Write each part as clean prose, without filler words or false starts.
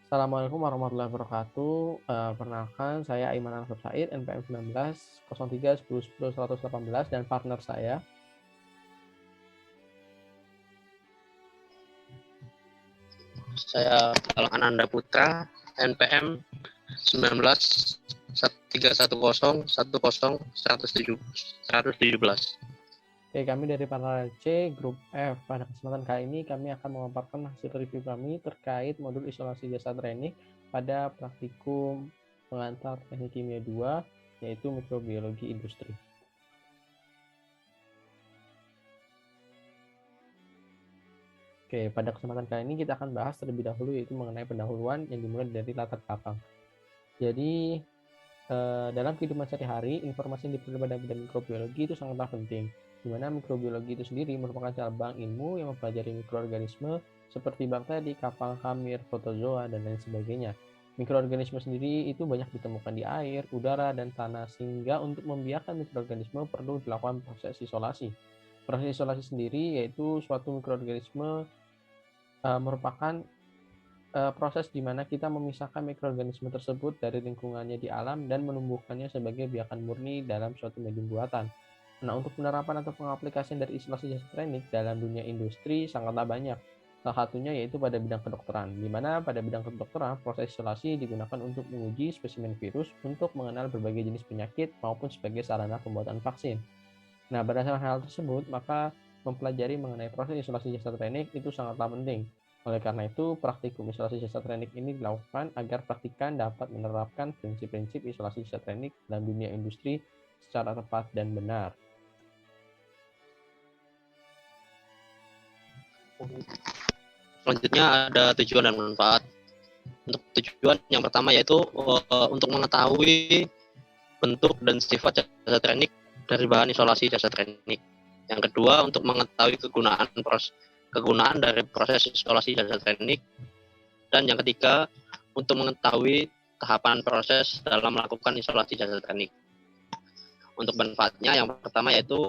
Assalamualaikum warahmatullahi wabarakatuh. Perkenalkan, saya Aiman Alfred Said, NPM 19 03 10 10 118, dan partner saya. Saya Ananda Putra, NPM 19 310 10 117. Oke, kami dari partner C, Grup F. Pada kesempatan kali ini, kami akan memaparkan hasil review kami terkait modul isolasi jasa training pada praktikum pengantar teknik kimia 2, yaitu mikrobiologi industri. Oke, pada kesempatan kali ini kita akan bahas terlebih dahulu yaitu mengenai pendahuluan yang dimulai dari latar belakang. Jadi, dalam kehidupan sehari-hari, informasi yang diperoleh pada bidang mikrobiologi itu sangatlah penting, di mana mikrobiologi itu sendiri merupakan cabang ilmu yang mempelajari mikroorganisme seperti bakteri, kapal, hamir, protozoa, dan lain sebagainya. Mikroorganisme sendiri itu banyak ditemukan di air, udara, dan tanah, sehingga untuk membiarkan mikroorganisme perlu dilakukan proses isolasi. Proses isolasi sendiri yaitu suatu mikroorganisme merupakan proses di mana kita memisahkan mikroorganisme tersebut dari lingkungannya di alam dan menumbuhkannya sebagai biakan murni dalam suatu medium buatan. Nah, untuk penerapan atau pengaplikasian dari isolasi jasa klinik dalam dunia industri sangatlah banyak. Salah satunya yaitu pada bidang kedokteran, di mana pada bidang kedokteran proses isolasi digunakan untuk menguji spesimen virus untuk mengenal berbagai jenis penyakit maupun sebagai sarana pembuatan vaksin. Nah, berdasarkan hal tersebut, maka mempelajari mengenai proses isolasi jasa klinik itu sangatlah penting. Oleh karena itu, praktikum isolasi jasa klinik ini dilakukan agar praktikan dapat menerapkan prinsip-prinsip isolasi jasa klinik dalam dunia industri secara tepat dan benar. Selanjutnya ada tujuan dan manfaat. Untuk tujuan yang pertama yaitu untuk mengetahui bentuk dan sifat jasa teknik dari bahan isolasi jasa teknik. Yang kedua, untuk mengetahui kegunaan dari proses isolasi jasa teknik. Dan yang ketiga, untuk mengetahui tahapan proses dalam melakukan isolasi jasa teknik. Untuk manfaatnya, yang pertama yaitu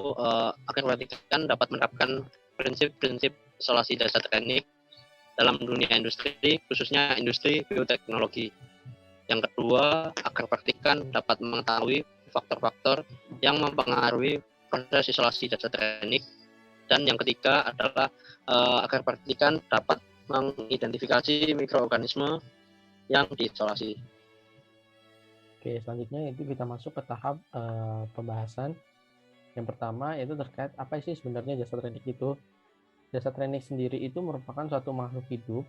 akan praktikan dapat menerapkan prinsip-prinsip isolasi jasa teknik dalam dunia industri, khususnya industri bioteknologi. Yang kedua, agar praktikan dapat mengetahui faktor-faktor yang mempengaruhi proses isolasi jasa teknik. Dan yang ketiga adalah agar praktikan dapat mengidentifikasi mikroorganisme yang diisolasi. Oke, selanjutnya itu kita masuk ke tahap pembahasan. Yang pertama yaitu terkait apa sih sebenarnya jasa teknik itu. Jasa teknik sendiri itu merupakan suatu makhluk hidup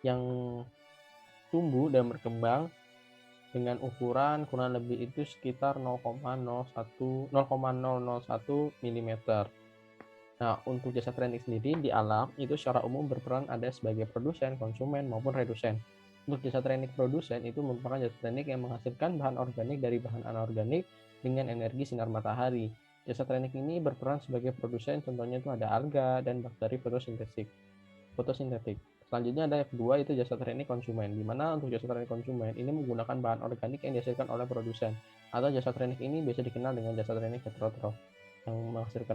yang tumbuh dan berkembang dengan ukuran kurang lebih itu sekitar 0,001 mm. Nah, untuk jasa teknik sendiri di alam itu secara umum berperan ada sebagai produsen, konsumen, maupun redusen. Untuk jasa teknik produsen itu merupakan jasa teknik yang menghasilkan bahan organik dari bahan anorganik dengan energi sinar matahari. Jasa teknik ini berperan sebagai produsen, contohnya itu ada alga dan bakteri fotosintetik. Selanjutnya ada yang kedua itu jasa teknik konsumen, di mana untuk jasa teknik konsumen ini menggunakan bahan organik yang dihasilkan oleh produsen, atau jasa teknik ini biasa dikenal dengan jasa teknik heterotrof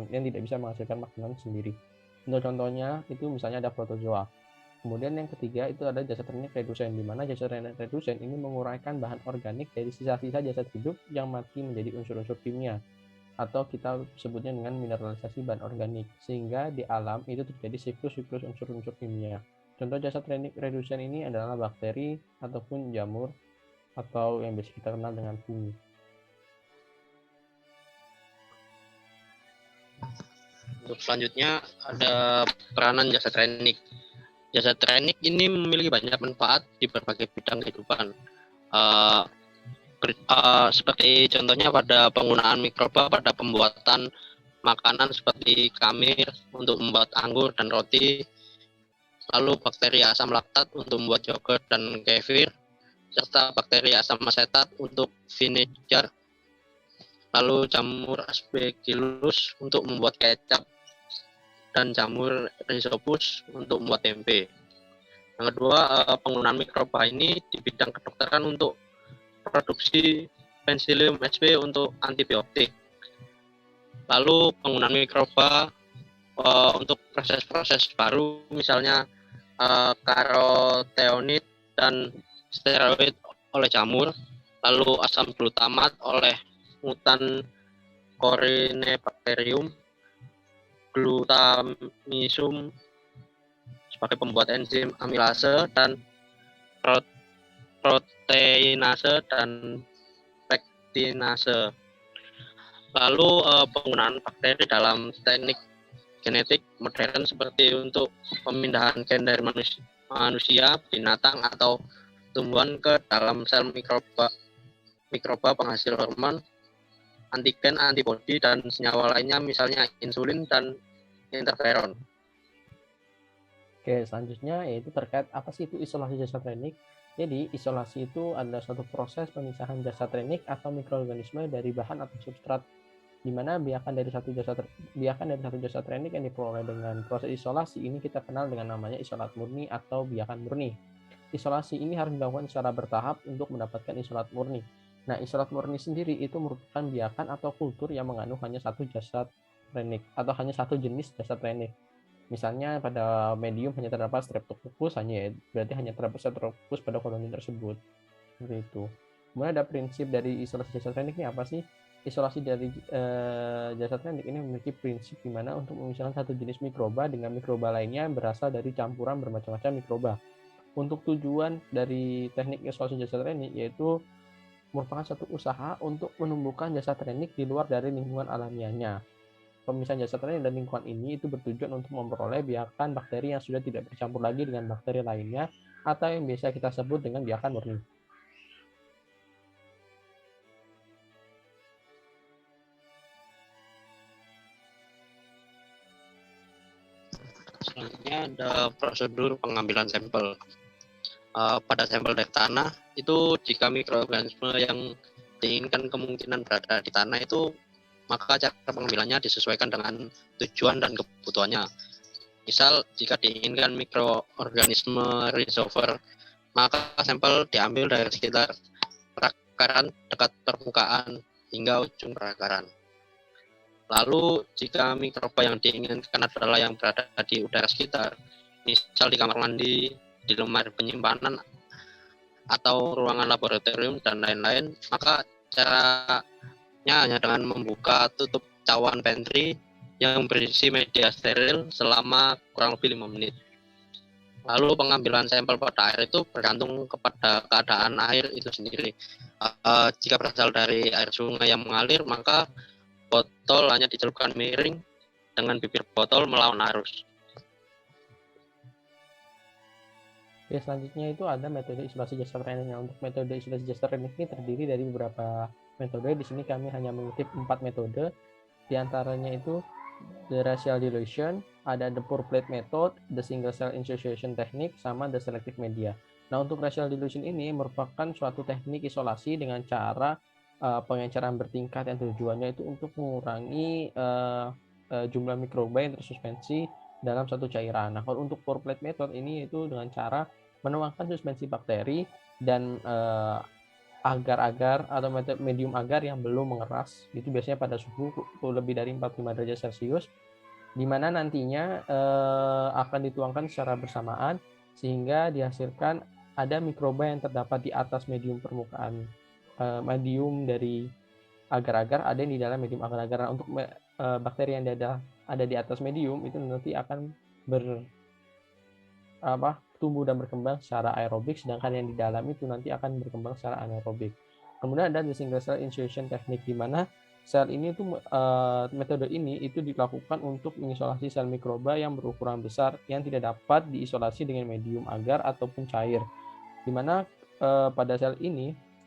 yang tidak bisa menghasilkan makanan sendiri. Untuk contohnya itu misalnya ada protozoa. Kemudian yang ketiga itu ada jasa teknik redusen, di mana jasa teknik redusen ini menguraikan bahan organik dari sisa-sisa jasad hidup yang mati menjadi unsur-unsur kimia, atau kita sebutnya dengan mineralisasi bahan organik, sehingga di alam itu terjadi siklus-siklus unsur-unsur kimia. Contoh jasa teknik redusen ini adalah bakteri ataupun jamur atau yang biasa kita kenal dengan fungi. Untuk selanjutnya ada peranan jasa teknik. Jasa teknik ini memiliki banyak manfaat di berbagai bidang kehidupan. Seperti contohnya pada penggunaan mikroba pada pembuatan makanan seperti kamir untuk membuat anggur dan roti, lalu bakteri asam laktat untuk membuat yogurt dan kefir, serta bakteri asam asetat untuk vinegar, lalu jamur aspergillus untuk membuat kecap, dan jamur rhizopus untuk membuat tempe. Yang kedua, penggunaan mikroba ini di bidang kedokteran untuk produksi Penicillium sp untuk antibiotik. Lalu penggunaan mikroba untuk proses-proses baru, misalnya karotenid dan steroid oleh jamur, lalu asam glutamat oleh mutan Corynebacterium, glutamisum sebagai pembuat enzim amilase dan proteinase dan pektinase. Lalu penggunaan bakteri dalam teknik genetik modern seperti untuk pemindahan gen dari manusia, binatang, atau tumbuhan ke dalam sel mikroba penghasil hormon, antigen, antibodi, dan senyawa lainnya, misalnya insulin dan interferon. Oke, selanjutnya yaitu terkait apa sih itu isolasi jasad renik. Jadi, isolasi itu adalah suatu proses pemisahan jasad renik atau mikroorganisme dari bahan atau substrat, di mana biakan dari satu jasad renik yang diperoleh dengan proses isolasi ini kita kenal dengan namanya isolat murni atau biakan murni. Isolasi ini harus dilakukan secara bertahap untuk mendapatkan isolat murni. Nah, isolat murni sendiri itu merupakan biakan atau kultur yang mengandung hanya satu jasad renik atau hanya satu jenis jasad renik. Misalnya pada medium hanya terdapat Streptococcus berarti hanya terdapat Streptococcus pada koloni tersebut. Seperti itu. Kemudian ada prinsip dari isolasi jasad renik ini apa sih? Isolasi dari jasad renik ini memiliki prinsip di mana untuk memisahkan satu jenis mikroba dengan mikroba lainnya berasal dari campuran bermacam-macam mikroba. Untuk tujuan dari teknik isolasi jasad renik yaitu merupakan suatu usaha untuk menumbuhkan jasad renik di luar dari lingkungan alamiahnya. Pemisahan jasad renik dan lingkungan ini itu bertujuan untuk memperoleh biakan bakteri yang sudah tidak bercampur lagi dengan bakteri lainnya atau yang biasa kita sebut dengan biakan murni. Selanjutnya ada prosedur pengambilan sampel. Pada sampel dari tanah itu jika mikroorganisme yang diinginkan kemungkinan berada di tanah itu, maka cara pengambilannya disesuaikan dengan tujuan dan kebutuhannya. Misal jika diinginkan mikroorganisme rhizosphere, maka sampel diambil dari sekitar perakaran dekat permukaan hingga ujung perakaran. Lalu jika mikroba yang diinginkan adalah yang berada di udara sekitar, misal di kamar mandi, di lemari penyimpanan, atau ruangan laboratorium, dan lain-lain, maka caranya hanya dengan membuka tutup cawan pantry yang berisi media steril selama kurang lebih 5 menit. Lalu pengambilan sampel pada air itu bergantung kepada keadaan air itu sendiri. Jika berasal dari air sungai yang mengalir, maka botol hanya dicelupkan miring dengan bibir botol melawan arus. Oke, selanjutnya itu ada metode isolasi jasad renik. Untuk metode isolasi jasad renik ini terdiri dari beberapa metode. Di sini kami hanya mengutip 4 metode. Di antaranya itu the racial dilution, ada the pure plate method, the single cell initiation technique, sama the selective media. Nah, untuk racial dilution ini merupakan suatu teknik isolasi dengan cara pengenceran bertingkat yang tujuannya itu untuk mengurangi jumlah mikroba yang tersuspensi dalam satu cairan. Nah, kalau untuk pure plate method ini itu dengan cara menuangkan suspensi bakteri dan agar-agar atau medium agar yang belum mengeras, itu biasanya pada suhu lebih dari 45 derajat Celcius, di mana nantinya akan dituangkan secara bersamaan sehingga dihasilkan ada mikroba yang terdapat di atas medium permukaan medium dari agar-agar, ada yang di dalam medium agar-agar. Untuk bakteri yang ada di atas medium itu nanti akan tumbuh dan berkembang secara aerobik, sedangkan yang di dalam itu nanti akan berkembang secara anaerobik. Kemudian ada the single cell initiation technique, di mana sel ini itu metode ini itu dilakukan untuk mengisolasi sel mikroba yang berukuran besar yang tidak dapat diisolasi dengan medium agar ataupun cair. Di mana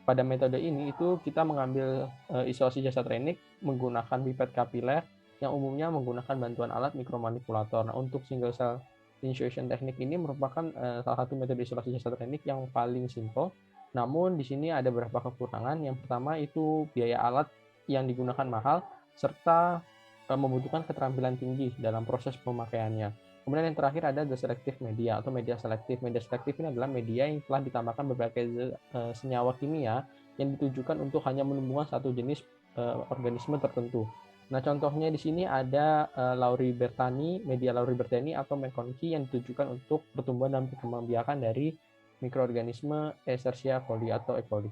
pada metode ini itu kita mengambil isolasi jasad renik menggunakan pipet kapiler yang umumnya menggunakan bantuan alat mikromanipulator. Nah, untuk single cell initiation technique ini merupakan salah satu metode isolasi jasad renik yang paling simple. Namun di sini ada beberapa kekurangan. Yang pertama itu biaya alat yang digunakan mahal serta membutuhkan keterampilan tinggi dalam proses pemakaiannya. Kemudian yang terakhir ada the selective media atau media selektif. Media selektif ini adalah media yang telah ditambahkan berbagai senyawa kimia yang ditujukan untuk hanya menumbuhkan satu jenis organisme tertentu. Nah, contohnya di sini ada Lauribertani, media Lauribertani atau McConkie yang ditujukan untuk pertumbuhan dan perkembangbiakan dari mikroorganisme Escherichia coli atau E. coli.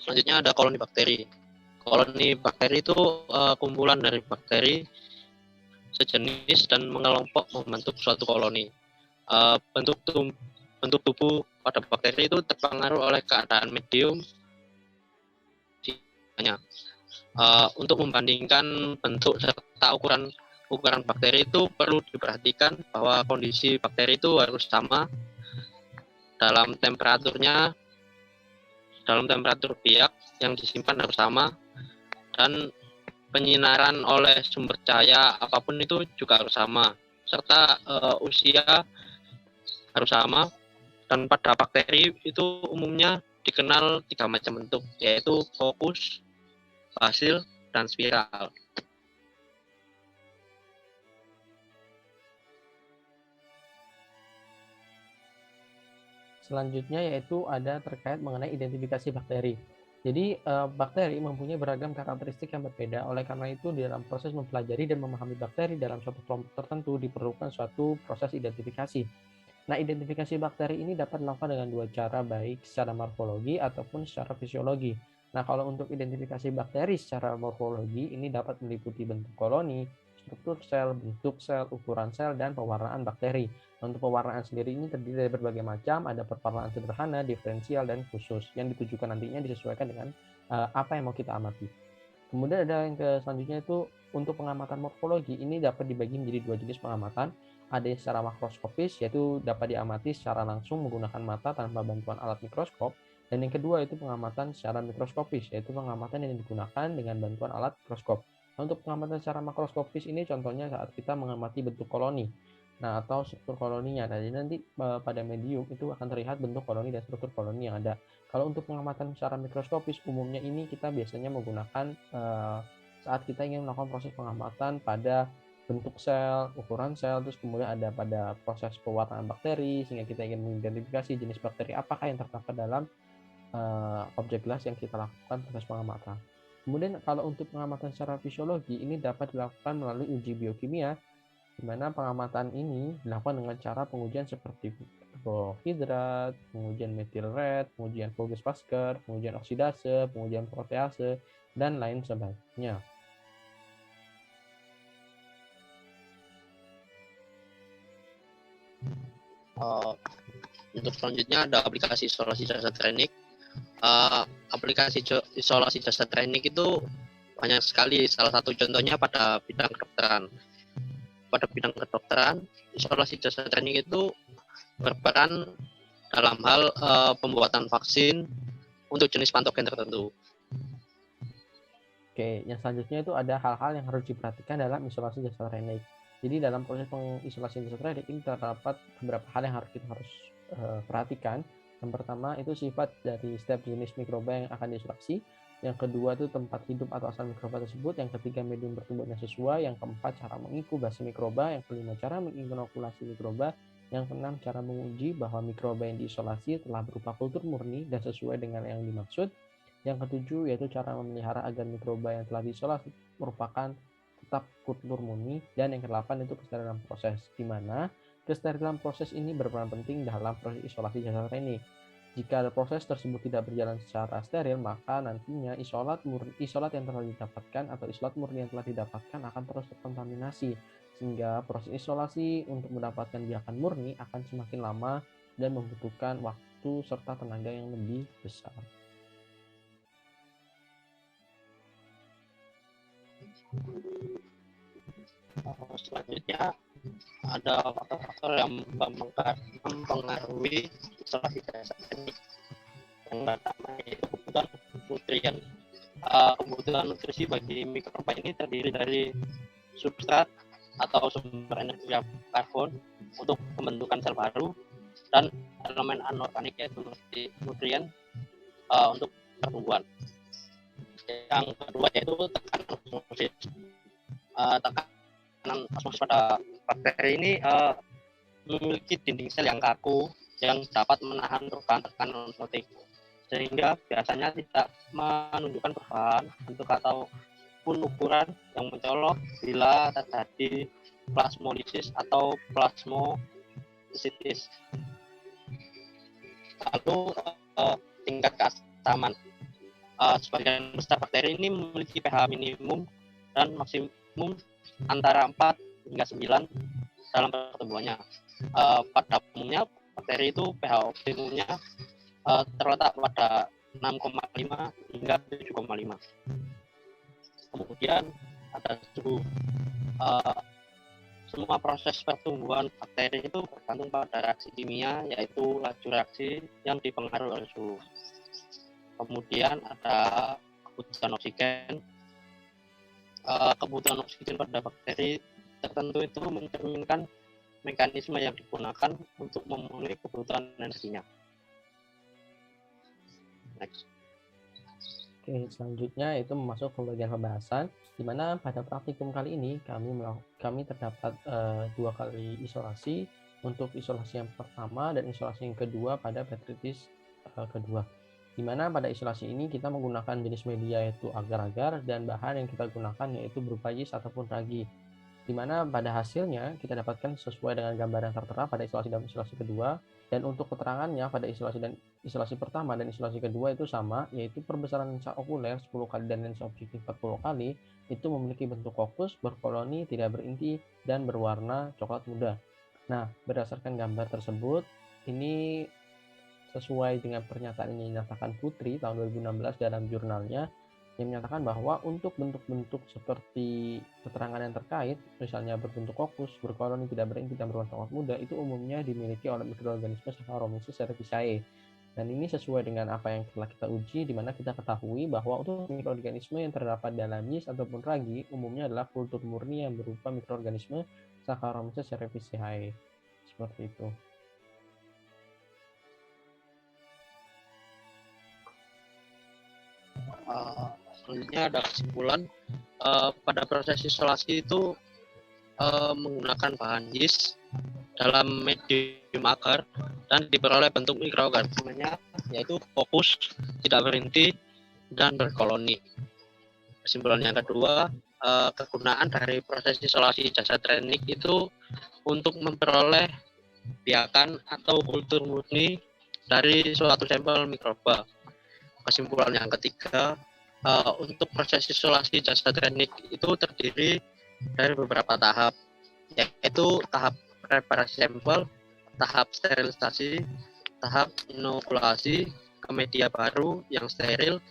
Selanjutnya ada koloni bakteri. Koloni bakteri itu kumpulan dari bakteri sejenis dan mengelompok membentuk suatu koloni. Bentuk tubuh pada bakteri itu terpengaruh oleh keadaan medium untuk membandingkan bentuk serta ukuran bakteri itu perlu diperhatikan bahwa kondisi bakteri itu harus sama dalam temperatur biak yang disimpan harus sama, dan penyinaran oleh sumber cahaya apapun itu juga harus sama, serta usia harus sama. Dan pada bakteri itu umumnya dikenal 3 macam bentuk, yaitu fokus, basil, dan spiral. Selanjutnya yaitu ada terkait mengenai identifikasi bakteri. Jadi bakteri mempunyai beragam karakteristik yang berbeda. Oleh karena itu di dalam proses mempelajari dan memahami bakteri dalam suatu kelompok tertentu diperlukan suatu proses identifikasi. Nah, identifikasi bakteri ini dapat dilakukan dengan dua cara, baik secara morfologi ataupun secara fisiologi. Nah, kalau untuk identifikasi bakteri secara morfologi ini dapat meliputi bentuk koloni, struktur sel, bentuk sel, ukuran sel, dan pewarnaan bakteri. Untuk pewarnaan sendiri ini terdiri dari berbagai macam, ada pewarnaan sederhana, diferensial, dan khusus yang ditujukan nantinya disesuaikan dengan apa yang mau kita amati. Kemudian ada yang selanjutnya itu untuk pengamatan morfologi ini dapat dibagi menjadi dua jenis pengamatan. Ada yang secara makroskopis, yaitu dapat diamati secara langsung menggunakan mata tanpa bantuan alat mikroskop. Dan yang kedua itu pengamatan secara mikroskopis, yaitu pengamatan yang digunakan dengan bantuan alat mikroskop. Nah, untuk pengamatan secara makroskopis ini contohnya saat kita mengamati bentuk koloni, nah atau struktur koloninya. Nah, jadi nanti pada medium itu akan terlihat bentuk koloni dan struktur koloni yang ada. Kalau untuk pengamatan secara mikroskopis, umumnya ini kita biasanya menggunakan saat kita ingin melakukan proses pengamatan pada bentuk sel, ukuran sel, terus kemudian ada pada proses pewarnaan bakteri, sehingga kita ingin mengidentifikasi jenis bakteri apakah yang terdapat dalam objek gelas yang kita lakukan proses pengamatan. Kemudian kalau untuk pengamatan secara fisiologi, ini dapat dilakukan melalui uji biokimia, di mana pengamatan ini dilakukan dengan cara pengujian seperti carbohidrat, pengujian methyl red, pengujian Voges Pascal, pengujian oksidase, pengujian protease, dan lain sebagainya. Untuk selanjutnya ada aplikasi isolasi jasa teknik. Aplikasi isolasi jasa teknik itu banyak sekali. Salah satu contohnya pada bidang kedokteran. Pada bidang kedokteran, isolasi jasa teknik itu berperan dalam hal pembuatan vaksin untuk jenis patogen tertentu. Oke, yang selanjutnya itu ada hal-hal yang harus diperhatikan dalam isolasi jasa teknik. Jadi dalam proses pengisolasi jasa teknik ini terdapat beberapa hal yang kita harus perhatikan. Yang pertama itu sifat dari setiap jenis mikroba yang akan diisolasi. Yang kedua itu tempat hidup atau asal mikroba tersebut. Yang ketiga medium bertumbuhnya sesuai. Yang keempat cara mengikubasi mikroba. Yang kelima cara menginokulasi mikroba. Yang keenam cara menguji bahwa mikroba yang diisolasi telah berupa kultur murni dan sesuai dengan yang dimaksud. Yang ketujuh yaitu cara memelihara agar mikroba yang telah diisolasi merupakan tetap kultur murni. Dan yang kedelapan itu kesterilan proses, di mana kesterilan proses ini berperan penting dalam proses isolasi jasa teknik. Jika proses tersebut tidak berjalan secara steril, maka nantinya isolat yang telah didapatkan atau isolat murni yang telah didapatkan akan terus terkontaminasi, sehingga proses isolasi untuk mendapatkan biakan murni akan semakin lama dan membutuhkan waktu serta tenaga yang lebih besar. Selanjutnya ada faktor-faktor yang mempengaruhi isolasi jasa teknik. Yang pertama yaitu kebutuhan nutrien. Kebutuhan nutrisi bagi mikroba ini terdiri dari substrat atau sumber energi karbon untuk pembentukan sel baru dan elemen anorganik yaitu nutrien untuk pertumbuhan. Yang kedua yaitu tekanan osmosis. Tekanan osmosis pada bakteri ini memiliki dinding sel yang kaku yang dapat menahan perubahan tekanan osmotik, sehingga biasanya tidak menunjukkan perubahan bentuk ataupun ukuran yang mencolok bila terjadi plasmolisis atau plasmositis. Lalu tingkat keasaman. Sebagian besar bakteri ini memiliki pH minimum dan maksimum antara 4 hingga 9 dalam pertumbuhannya. Pada umumnya bakteri itu pH optimumnya terletak pada 6,5 hingga 7,5. Kemudian ada suhu. Semua proses pertumbuhan bakteri itu bergantung pada reaksi kimia, yaitu laju reaksi yang dipengaruhi oleh suhu. Kemudian ada kebutuhan oksigen. Kebutuhan oksigen pada bakteri tertentu itu mencerminkan mekanisme yang digunakan untuk memenuhi kebutuhan energinya. Next. Oke, selanjutnya itu masuk ke bagian pembahasan, di mana pada praktikum kali ini kami terdapat 2 kali isolasi, untuk isolasi yang pertama dan isolasi yang kedua pada petritis kedua. Di mana pada isolasi ini kita menggunakan jenis media yaitu agar-agar, dan bahan yang kita gunakan yaitu berupa yeast ataupun ragi. Di mana pada hasilnya kita dapatkan sesuai dengan gambar yang tertera pada isolasi dan isolasi kedua, dan untuk keterangannya pada isolasi pertama dan isolasi kedua itu sama, yaitu perbesaran lensa okuler 10 kali dan lensa objektif 40 kali itu memiliki bentuk kokus, berkoloni, tidak berinti, dan berwarna coklat muda. Nah, berdasarkan gambar tersebut, ini sesuai dengan pernyataan yang dinyatakan Putri tahun 2016 dalam jurnalnya, yang menyatakan bahwa untuk bentuk-bentuk seperti keterangan yang terkait, misalnya berbentuk kokus, berkoloni, tidak berinti, dan berwarna coklat muda, itu umumnya dimiliki oleh mikroorganisme Saccharomyces cerevisiae. Dan ini sesuai dengan apa yang telah kita uji, di mana kita ketahui bahwa untuk mikroorganisme yang terdapat dalam yeast ataupun ragi, umumnya adalah kultur murni yang berupa mikroorganisme Saccharomyces cerevisiae. Seperti itu. Selanjutnya ada kesimpulan. Pada proses isolasi itu menggunakan bahan yeast dalam medium agar dan diperoleh bentuk mikroorganismenya yaitu fokus, tidak berinti, dan berkoloni. Kesimpulan yang kedua, kegunaan dari proses isolasi jasa trenik itu untuk memperoleh biakan atau kultur murni dari suatu sampel mikroba. Kesimpulan yang ketiga, untuk proses isolasi jasa trenik itu terdiri dari beberapa tahap, yaitu tahap preparasi sampel, tahap sterilisasi, tahap inokulasi ke media baru yang steril,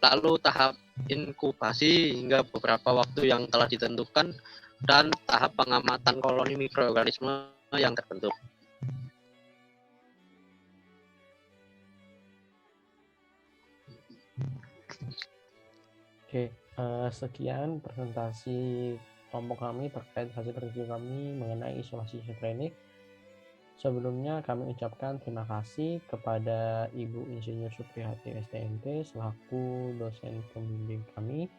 lalu tahap inkubasi hingga beberapa waktu yang telah ditentukan, dan tahap pengamatan koloni mikroorganisme yang terbentuk. Oke, sekian presentasi kelompok kami terkait hasil review kami mengenai isolasi trenik. Sebelumnya kami ucapkan terima kasih kepada Ibu Insinyur Supriyati STMT selaku dosen pembimbing kami.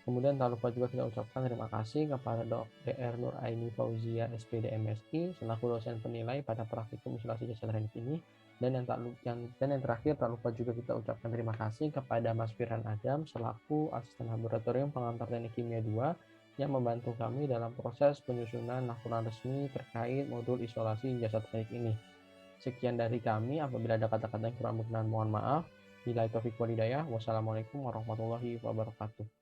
Kemudian tak lupa juga kita ucapkan terima kasih kepada Dr. Nuraini Fauzia SPD MSI selaku dosen penilai pada praktikum isolasi jasa trenik ini. Dan yang terakhir tak lupa juga kita ucapkan terima kasih kepada Mas Firhan Adam selaku asisten laboratorium pengantar teknik kimia 2 yang membantu kami dalam proses penyusunan laporan resmi terkait modul isolasi jasa teknik ini. Sekian dari kami, apabila ada kata-kata yang kurang berkenan mohon maaf. Billahi taufiq wal hidayah. Wassalamualaikum warahmatullahi wabarakatuh.